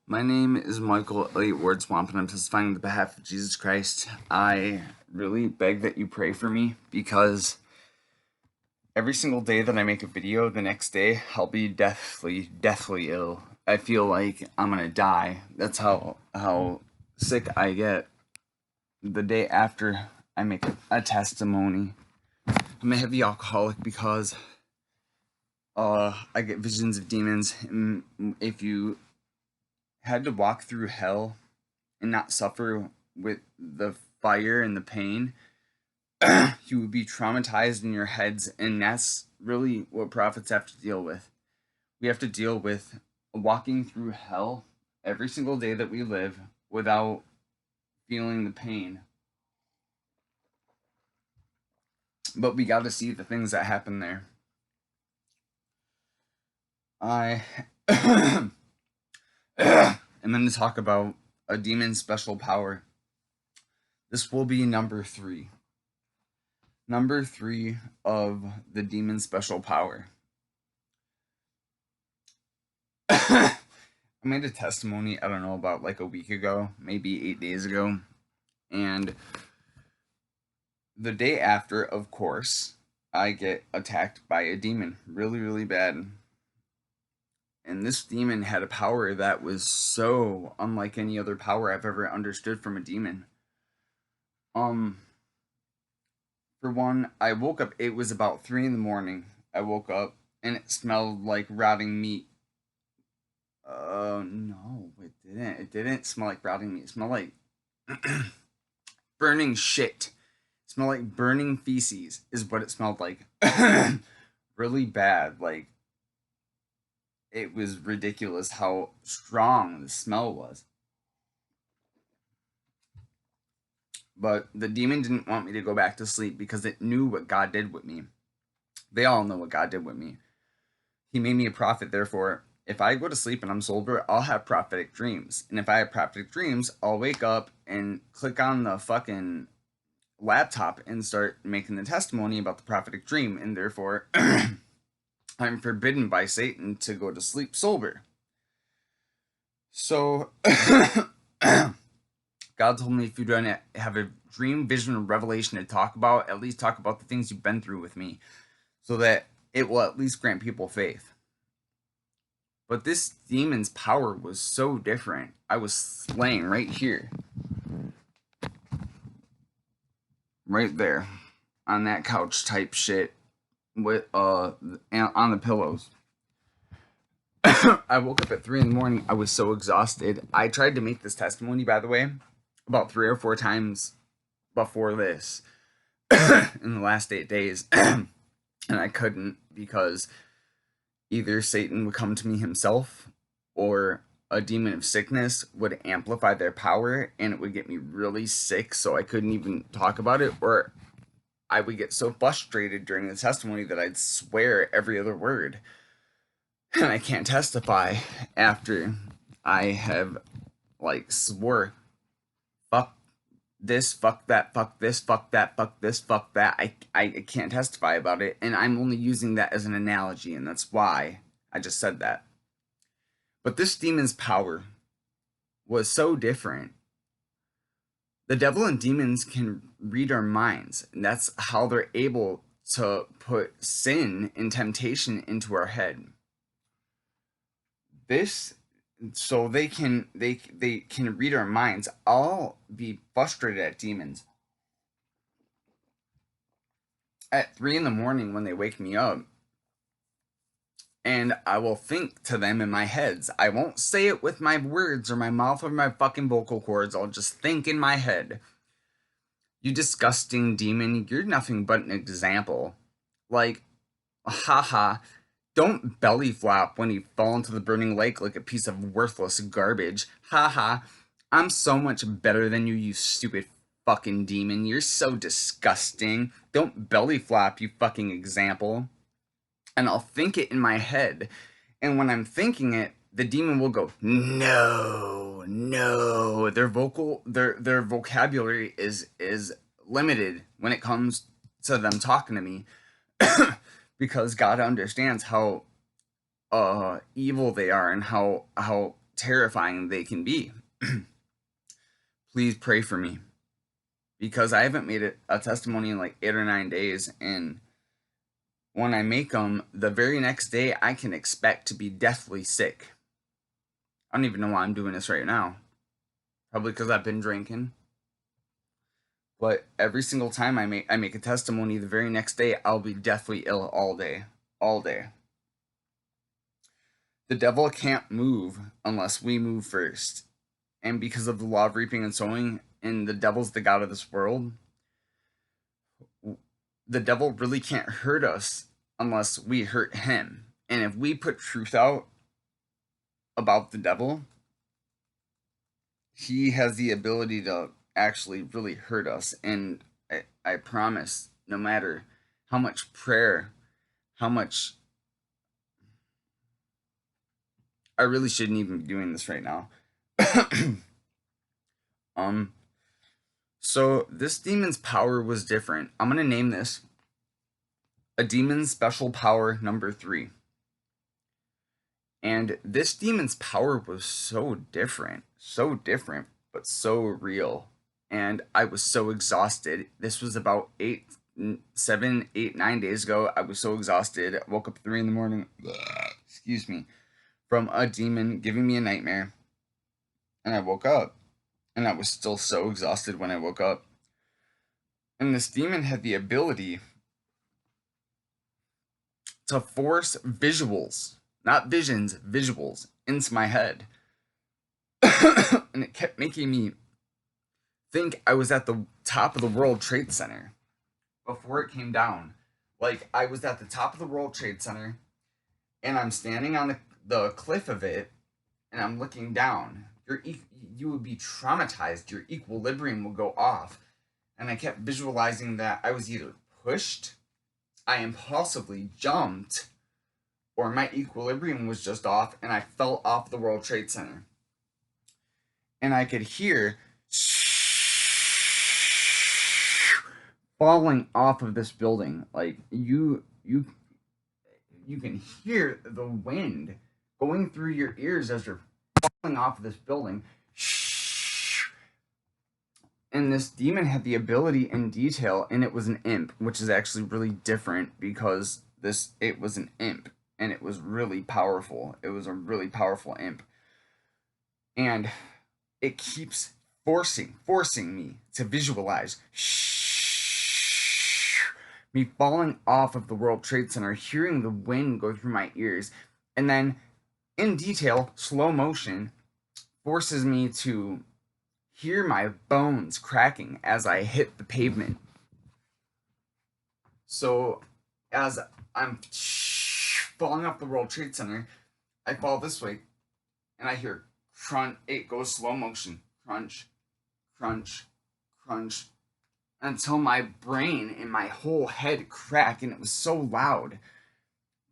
My name is Michael Elliott Ward Swamp, and I'm testifying on the behalf of Jesus Christ. I really beg that you pray for me because every single day that I make a video, the next day I'll be deathly ill. I feel like I'm gonna die. That's how sick I get the day after I make a testimony. I'm a heavy alcoholic because I get visions of demons. And if you had to walk through hell and not suffer with the fire and the pain, you would be traumatized in your heads, and that's really what prophets have to deal with. We have to deal with walking through hell every single day that we live without feeling the pain. But we got to see the things that happen there. I am going to talk about a demon's special power. This will be number 3. Number 3 of the demon's special power. I made a testimony, I don't know, about like a week ago, maybe 8 days ago. And the day after, of course, I get attacked by a demon really, really bad. And this demon had a power that was so unlike any other power I've ever understood from a demon. For one, I woke up, it was about 3 in the morning. I woke up and it smelled like rotting meat. No, it didn't. It didn't smell like rotting meat. It smelled like burning shit. It smelled like burning feces, is what it smelled like. Really bad. Like, it was ridiculous how strong the smell was. But the demon didn't want me to go back to sleep because it knew what God did with me. They all know what God did with me. He made me a prophet, therefore, if I go to sleep and I'm sober, I'll have prophetic dreams. And if I have prophetic dreams, I'll wake up and click on the fucking laptop and start making the testimony about the prophetic dream. And therefore, I'm forbidden by Satan to go to sleep sober. So, God told me if you don't have a dream, vision, or revelation to talk about, at least talk about the things you've been through with me, so that it will at least grant people faith. But this demon's power was so different. I was slaying right here. Right there. On that couch type shit. With on the pillows. I woke up at 3 in the morning. I was so exhausted. I tried to make this testimony, by the way, about 3 or 4 times before this in the last 8 days. And I couldn't because either Satan would come to me himself or a demon of sickness would amplify their power and it would get me really sick so I couldn't even talk about it, or I would get so frustrated during the testimony that I'd swear every other word. And I can't testify after I have like swore fuck this, fuck that, fuck this, fuck that, fuck this, fuck that. I can't testify about it, and I'm only using that as an analogy, and that's why I just said that. But this demon's power was so different. The devil and demons can read our minds, and that's how they're able to put sin and temptation into our head. This so they can read our minds. I'll be frustrated at demons at 3 in the morning when they wake me up, and I will think to them in my heads. I won't say it with my words or my mouth or my fucking vocal cords. I'll just think in my head. You disgusting demon, you're nothing but an example. Like, haha, don't belly flop when you fall into the burning lake like a piece of worthless garbage. Haha, I'm so much better than you, you stupid fucking demon. You're so disgusting. Don't belly flop, you fucking example. And I'll think it in my head. And when I'm thinking it, the demon will go, no, no. Their vocabulary is limited when it comes to them talking to me. Because God understands how evil they are and how terrifying they can be. Please pray for me, because I haven't made it a testimony in like 8 or 9 days, and when I make them, the very next day I can expect to be deathly sick. I don't even know why I'm doing this right now. Probably because I've been drinking. But every single time I make a testimony, the very next day I'll be deathly ill all day. All day. The devil can't move unless we move first. And because of the law of reaping and sowing, and the devil's the god of this world, the devil really can't hurt us unless we hurt him. And if we put truth out about the devil, he has the ability to actually really hurt us. And I promise, no matter how much prayer, how much... I really shouldn't even be doing this right now. So this demon's power was different. I'm gonna name this a demon special power number 3. And this demon's power was so different, but so real. And I was so exhausted. This was about 7, 8, 9 days ago. I was so exhausted. I woke up at 3 in the morning. Excuse me. From a demon giving me a nightmare. And I woke up. And I was still so exhausted when I woke up. And this demon had the ability to force visuals, not visions, visuals, into my head. And it kept making me think I was at the top of the World Trade Center before it came down. Like, I was at the top of the World Trade Center, and I'm standing on the cliff of it, and I'm looking down. You would be traumatized. Your equilibrium will go off. And I kept visualizing that I was either pushed, I impulsively jumped, or my equilibrium was just off and I fell off the World Trade Center. And I could hear falling off of this building. Like, you can hear the wind going through your ears as you're falling off of this building. And this demon had the ability in detail, and it was an imp, which is actually really different because it was an imp, and it was really powerful. It was a really powerful imp. And it keeps forcing me to visualize me falling off of the World Trade Center, hearing the wind go through my ears, and then in detail, slow motion, forces me to hear my bones cracking as I hit the pavement. So as I'm falling off the World Trade Center, I fall this way, and I hear crunch. It goes slow motion, crunch, crunch, crunch, until my brain and my whole head crack, and it was so loud,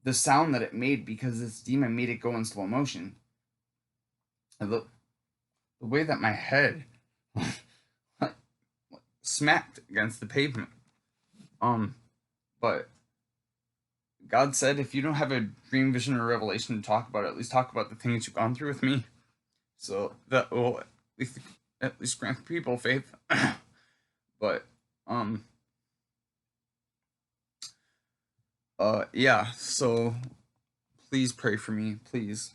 the sound that it made, because this demon made it go in slow motion. The way that my head smacked against the pavement. But God said, if you don't have a dream, vision, or revelation to talk about, at least talk about the things you've gone through with me. So that will at least grant people faith. But yeah, so please pray for me, please.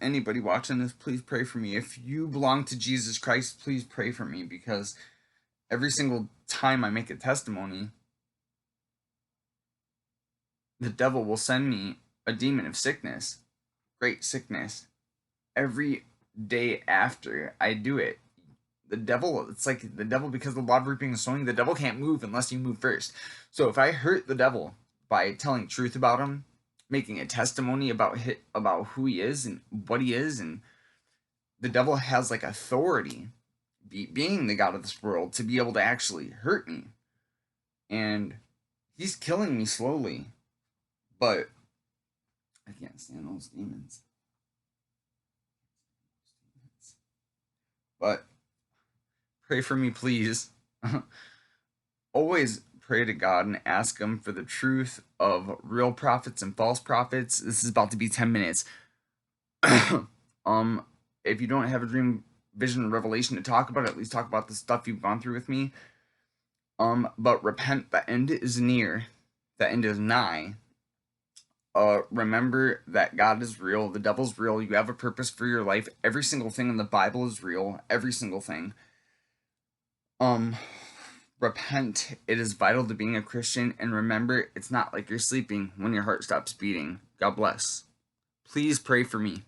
Anybody watching this, please pray for me. If you belong to Jesus Christ, please pray for me, because every single time I make a testimony, the devil will send me a demon of sickness, great sickness, every day after I do it. The devil, it's like the devil, because the law of reaping and sowing, the devil can't move unless you move first. So if I hurt the devil by telling truth about him, making a testimony about who he is and what he is, and the devil has like authority, being the god of this world, to be able to actually hurt me. And he's killing me slowly, but I can't stand those demons. But pray for me, please. Always pray to God and ask him for the truth of real prophets and false prophets. This is about to be 10 minutes. if you don't have a dream, vision, or revelation to talk about, at least talk about the stuff you've gone through with me. But repent, the end is near, the end is nigh. Remember that God is real, the devil's real, you have a purpose for your life. Every single thing in the Bible is real, every single thing. Repent. It is vital to being a Christian, and remember, it's not like you're sleeping when your heart stops beating. God bless. Please pray for me.